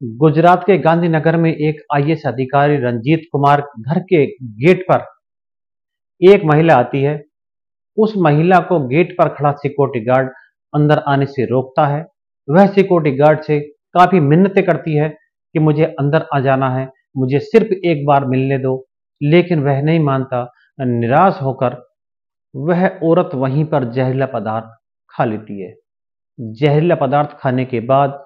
गुजरात के गांधीनगर में एक आईएएस अधिकारी रंजीत कुमार घर के गेट पर एक महिला आती है। उस महिला को गेट पर खड़ा सिक्योरिटी गार्ड अंदर आने से रोकता है। वह सिक्योरिटी गार्ड से काफी मिन्नतें करती है कि मुझे अंदर आ जाना है, मुझे सिर्फ एक बार मिलने दो, लेकिन वह नहीं मानता। निराश होकर वह औरत वहीं पर जहरीला पदार्थ खा लेती है। जहरीला पदार्थ खाने के बाद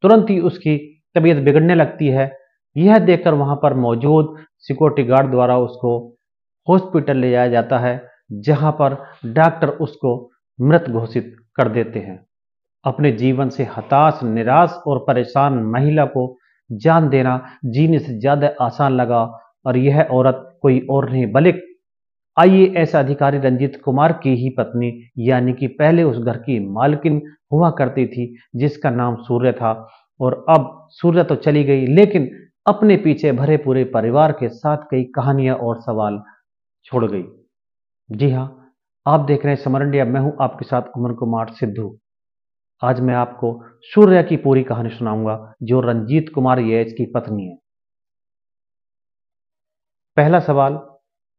तुरंत ही उसकी तबीयत बिगड़ने लगती है। यह देखकर वहां पर मौजूद सिक्योरिटी गार्ड द्वारा उसको हॉस्पिटल ले जाया जाता है, जहां पर डॉक्टर उसको मृत घोषित कर देते हैं। अपने जीवन से हताश, निराश और परेशान महिला को जान देना जीने से ज्यादा आसान लगा, और यह औरत कोई और नहीं बल्कि आईएएस अधिकारी रंजीत कुमार की ही पत्नी, यानी कि पहले उस घर की मालकिन हुआ करती थी, जिसका नाम सूर्य था। और अब सूर्य तो चली गई, लेकिन अपने पीछे भरे पूरे परिवार के साथ कई कहानियां और सवाल छोड़ गई। जी हाँ, आप देख रहे हैं समर इंडिया। मैं हूं आपके साथ अमन कुमार सिद्धू। आज मैं आपको सूर्य की पूरी कहानी सुनाऊंगा, जो रंजीत कुमार आईएएस की पत्नी है। पहला सवाल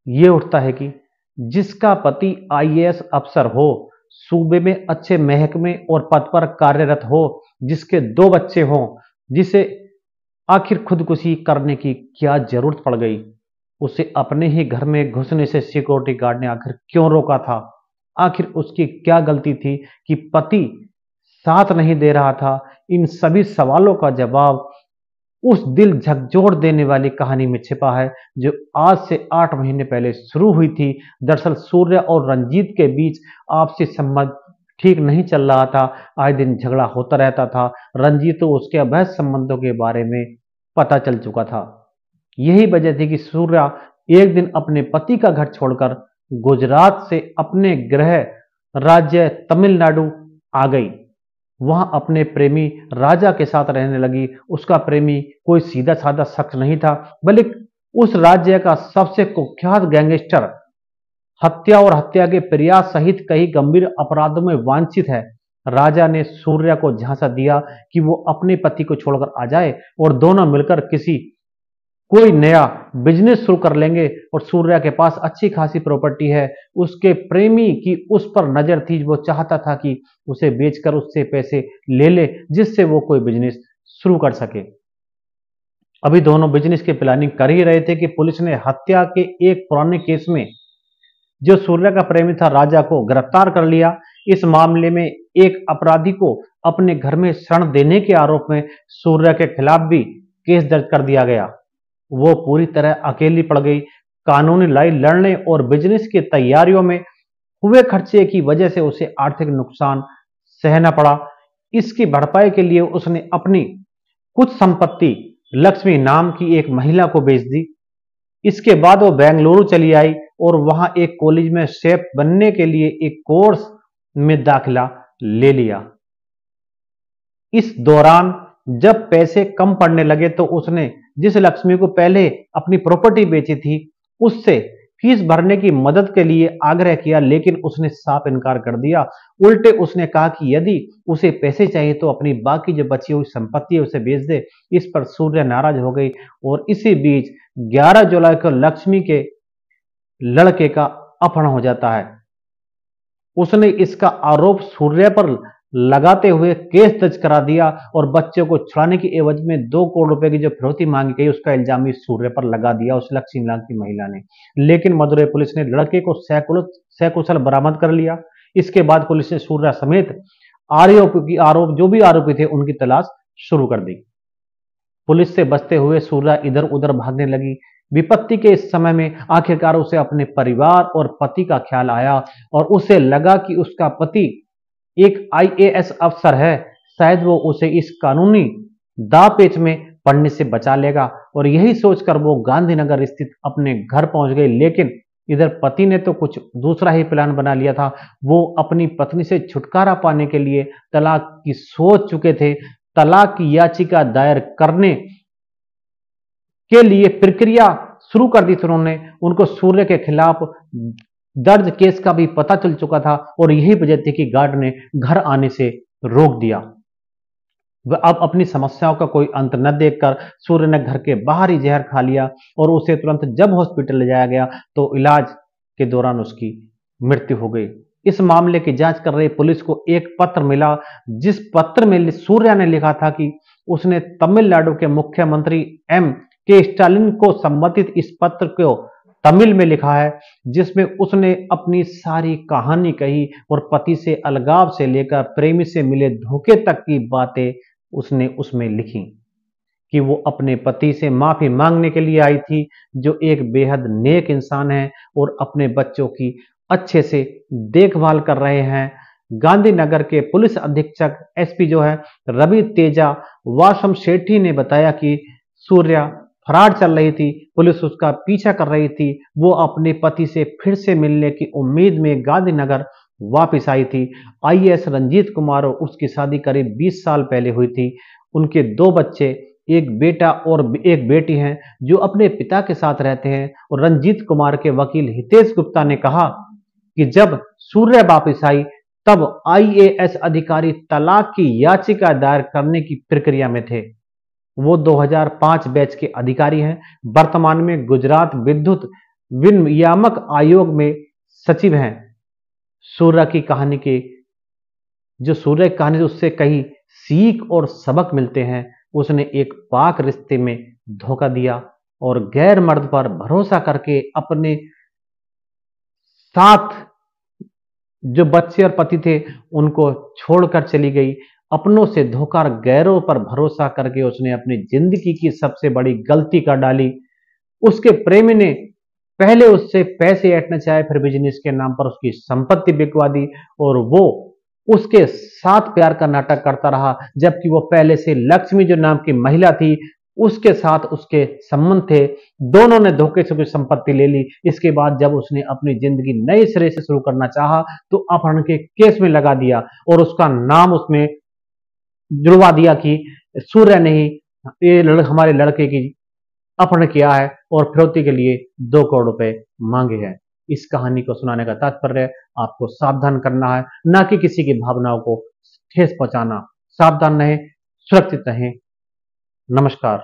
ये उठता है कि जिसका पति आईएएस अफसर हो, सूबे में अच्छे महकमे और पद पर कार्यरत हो, जिसके 2 बच्चे हों, जिसे आखिर खुदकुशी करने की क्या जरूरत पड़ गई? उसे अपने ही घर में घुसने से सिक्योरिटी गार्ड ने आखिर क्यों रोका था? आखिर उसकी क्या गलती थी कि पति साथ नहीं दे रहा था? इन सभी सवालों का जवाब उस दिल झकझोर देने वाली कहानी में छिपा है, जो आज से 8 महीने पहले शुरू हुई थी। दरअसल सूर्य और रंजीत के बीच आपसी संबंध ठीक नहीं चल रहा था। आए दिन झगड़ा होता रहता था। रंजीत को उसके अवैध संबंधों के बारे में पता चल चुका था। यही वजह थी कि सूर्य एक दिन अपने पति का घर छोड़कर गुजरात से अपने गृह राज्य तमिलनाडु आ गई। वहां अपने प्रेमी राजा के साथ रहने लगी। उसका प्रेमी कोई सीधा साधा शख्स नहीं था, बल्कि उस राज्य का सबसे कुख्यात गैंगस्टर, हत्या और हत्या के प्रयास सहित कई गंभीर अपराधों में वांछित है। राजा ने सूर्य को झांसा दिया कि वो अपने पति को छोड़कर आ जाए और दोनों मिलकर कोई नया बिजनेस शुरू कर लेंगे। और सूर्य के पास अच्छी खासी प्रॉपर्टी है। उसके प्रेमी की उस पर नजर थी। वो चाहता था कि उसे बेचकर उससे पैसे ले ले, जिससे वो कोई बिजनेस शुरू कर सके। अभी दोनों बिजनेस की प्लानिंग कर ही रहे थे कि पुलिस ने हत्या के एक पुराने केस में जो सूर्य का प्रेमी था राजा को गिरफ्तार कर लिया। इस मामले में एक अपराधी को अपने घर में शरण देने के आरोप में सूर्य के खिलाफ भी केस दर्ज कर दिया गया। वो पूरी तरह अकेली पड़ गई। कानूनी लड़ाई लड़ने और बिजनेस की तैयारियों में हुए खर्चे की वजह से उसे आर्थिक नुकसान सहना पड़ा। इसकी भरपाई के लिए उसने अपनी कुछ संपत्ति लक्ष्मी नाम की एक महिला को बेच दी। इसके बाद वो बेंगलुरु चली आई और वहां एक कॉलेज में शेफ बनने के लिए एक कोर्स में दाखिला ले लिया। इस दौरान जब पैसे कम पड़ने लगे तो उसने जिस लक्ष्मी को पहले अपनी प्रॉपर्टी बेची थी, उससे फीस भरने की मदद के लिए आग्रह किया, लेकिन उसने साफ इनकार कर दिया। उल्टे उसने कहा कि यदि उसे पैसे चाहिए तो अपनी बाकी जो बची हुई संपत्ति है उसे बेच दे। इस पर सूर्य नाराज हो गई और इसी बीच 11 जुलाई को लक्ष्मी के लड़के का अपहरण हो जाता है। उसने इसका आरोप सूर्य पर लगाते हुए केस दर्ज करा दिया और बच्चे को छुड़ाने की एवज में 2 करोड़ रुपए की जो फिरौती मांगी गई, उसका इल्जाम इस सूर्य पर लगा दिया उस लक्ष्मी नाम की महिला ने। लेकिन मदुरई पुलिस ने लड़के को सकुशल बरामद कर लिया। इसके बाद पुलिस ने सूर्य समेत जो भी आरोपी थे उनकी तलाश शुरू कर दी। पुलिस से बचते हुए सूर्य इधर उधर भागने लगी। विपत्ति के इस समय में आखिरकार उसे अपने परिवार और पति का ख्याल आया और उसे लगा कि उसका पति एक आईएएस अफसर है, शायद वो उसे इस कानूनी दांवपेच में पड़ने से बचा लेगा। और यही सोचकर वो गांधीनगर स्थित अपने घर पहुंच गई। लेकिन इधर पति ने तो कुछ दूसरा ही प्लान बना लिया था। वो अपनी पत्नी से छुटकारा पाने के लिए तलाक की सोच चुके थे। तलाक की याचिका दायर करने के लिए प्रक्रिया शुरू कर दी थी उन्होंने। उनको सूर्य के खिलाफ दर्ज केस का भी पता चल चुका था और यही वजह थी कि गार्ड ने घर आने से रोक दिया। वह अब अपनी समस्याओं का कोई अंत न देखकर सूर्य ने घर के बाहर ही जहर खा लिया और उसे तुरंत जब हॉस्पिटल ले जाया गया तो इलाज के दौरान उसकी मृत्यु हो गई। इस मामले की जांच कर रही पुलिस को एक पत्र मिला, जिस पत्र में सूर्या ने लिखा था कि उसने तमिलनाडु के मुख्यमंत्री एम के स्टालिन को संबंधित इस पत्र को तमिल में लिखा है, जिसमें उसने अपनी सारी कहानी कही और पति से अलगाव से लेकर प्रेमी से मिले धोखे तक की बातें उसने उसमें लिखी कि वो अपने पति से माफी मांगने के लिए आई थी, जो एक बेहद नेक इंसान है और अपने बच्चों की अच्छे से देखभाल कर रहे हैं। गांधीनगर के पुलिस अधीक्षक एसपी जो है रवि तेजा वासम शेट्टी ने बताया कि सूर्या फरार चल रही थी, पुलिस उसका पीछा कर रही थी। वो अपने पति से फिर से मिलने की उम्मीद में गांधीनगर वापस आई थी। आईएएस रंजीत कुमार और उसकी शादी करीब 20 साल पहले हुई थी। उनके 2 बच्चे, एक बेटा और एक बेटी हैं, जो अपने पिता के साथ रहते हैं। और रंजीत कुमार के वकील हितेश गुप्ता ने कहा कि जब सूर्या वापस आई तब आईएएस अधिकारी तलाक की याचिका दायर करने की प्रक्रिया में थे। वो 2005 बैच के अधिकारी हैं। वर्तमान में गुजरात विद्युत विनियामक आयोग में सचिव हैं। सूर्या की कहानी के जो सूर्य की कहानी उससे कई सीख और सबक मिलते हैं। उसने एक पाक रिश्ते में धोखा दिया और गैर मर्द पर भरोसा करके अपने साथ जो बच्चे और पति थे उनको छोड़कर चली गई। अपनों से धोखा, गैरों पर भरोसा करके उसने अपनी जिंदगी की सबसे बड़ी गलती कर डाली। उसके प्रेमी ने पहले उससे पैसे ऐंठना चाहे, फिर बिजनेस के नाम पर उसकी संपत्ति बिकवा दी और वो उसके साथ प्यार का नाटक करता रहा, जबकि वो पहले से लक्ष्मी जो नाम की महिला थी उसके साथ उसके संबंध थे। दोनों ने धोखे से कुछ संपत्ति ले ली। इसके बाद जब उसने अपनी जिंदगी नए सिरे से शुरू करना चाहा तो अपहरण के केस में लगा दिया और उसका नाम उसमें जुड़वा दिया कि सूर्य ने ही हमारे लड़के की अपहरण किया है और फिरौती के लिए 2 करोड़ रुपए मांगे हैं। इस कहानी को सुनाने का तात्पर्य आपको सावधान करना है, ना कि किसी की भावनाओं को ठेस पहुंचाना। सावधान रहें, सुरक्षित रहें। नमस्कार।